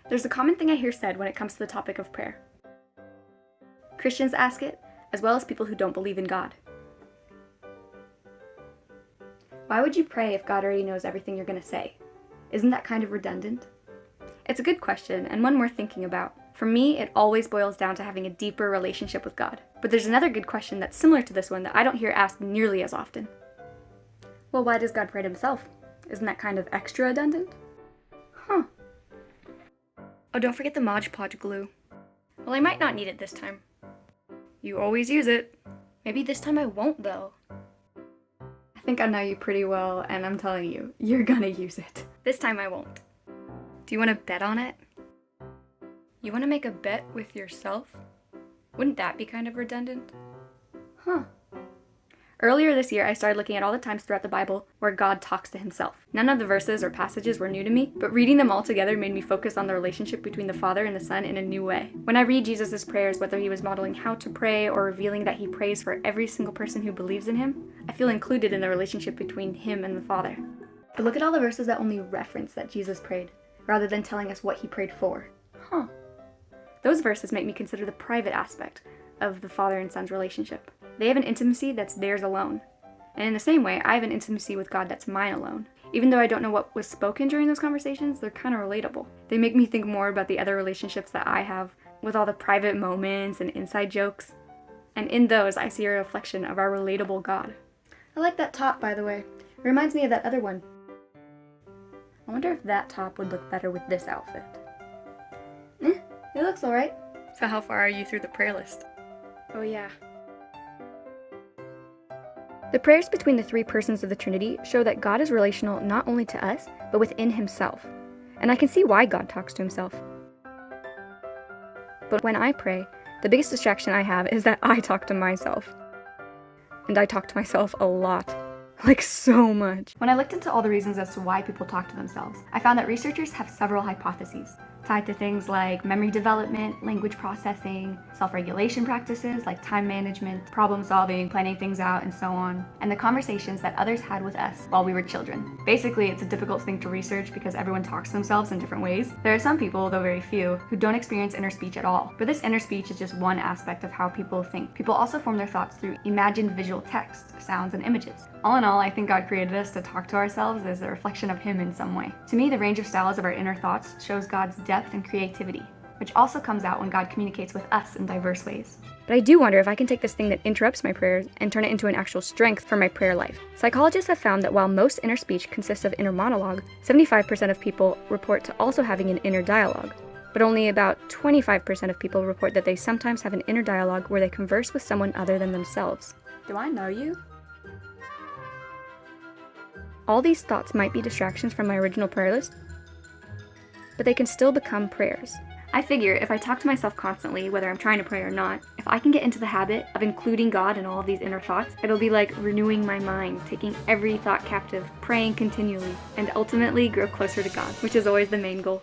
There's a common thing I hear said when it comes to the topic of prayer. Christians ask it, as well as people who don't believe in God. Why would you pray if God already knows everything you're going to say? Isn't that kind of redundant? It's a good question, and one worth thinking about. For me, it always boils down to having a deeper relationship with God. But there's another good question that's similar to this one that I don't hear asked nearly as often. Well, why does God pray to himself? Isn't that kind of extra redundant? Huh. Oh, don't forget the Mod Podge glue. Well, I might not need it this time. You always use it. Maybe this time I won't, though. I think I know you pretty well, and I'm telling you, you're gonna use it. This time I won't. Do you want to bet on it? You want to make a bet with yourself? Wouldn't that be kind of redundant? Huh. Earlier this year, I started looking at all the times throughout the Bible where God talks to himself. None of the verses or passages were new to me, but reading them all together made me focus on the relationship between the Father and the Son in a new way. When I read Jesus' prayers, whether he was modeling how to pray or revealing that he prays for every single person who believes in him, I feel included in the relationship between him and the Father. But look at all the verses that only reference that Jesus prayed, rather than telling us what he prayed for. Huh. Those verses make me consider the private aspect of the Father and Son's relationship. They have an intimacy that's theirs alone. And in the same way, I have an intimacy with God that's mine alone. Even though I don't know what was spoken during those conversations, they're kind of relatable. They make me think more about the other relationships that I have, with all the private moments and inside jokes. And in those, I see a reflection of our relatable God. I like that top, by the way. It reminds me of that other one. I wonder if that top would look better with this outfit. It looks alright. So how far are you through the prayer list? Oh yeah. The prayers between the three persons of the Trinity show that God is relational not only to us, but within himself. And I can see why God talks to himself. But when I pray, the biggest distraction I have is that I talk to myself. And I talk to myself a lot. Like so much. When I looked into all the reasons as to why people talk to themselves, I found that researchers have several hypotheses, tied to things like memory development, language processing, self-regulation practices like time management, problem solving, planning things out, and so on, and the conversations that others had with us while we were children. Basically, it's a difficult thing to research because everyone talks to themselves in different ways. There are some people, though very few, who don't experience inner speech at all, but this inner speech is just one aspect of how people think. People also form their thoughts through imagined visual text, sounds, and images. All in all, I think God created us to talk to ourselves as a reflection of him in some way. To me, the range of styles of our inner thoughts shows God's depth and creativity, which also comes out when God communicates with us in diverse ways. But I do wonder if I can take this thing that interrupts my prayers and turn it into an actual strength for my prayer life. Psychologists have found that while most inner speech consists of inner monologue, 75% of people report to also having an inner dialogue. But only about 25% of people report that they sometimes have an inner dialogue where they converse with someone other than themselves. Do I know you? All these thoughts might be distractions from my original prayer list, but they can still become prayers. I figure if I talk to myself constantly, whether I'm trying to pray or not, if I can get into the habit of including God in all of these inner thoughts, it'll be like renewing my mind, taking every thought captive, praying continually, and ultimately grow closer to God, which is always the main goal.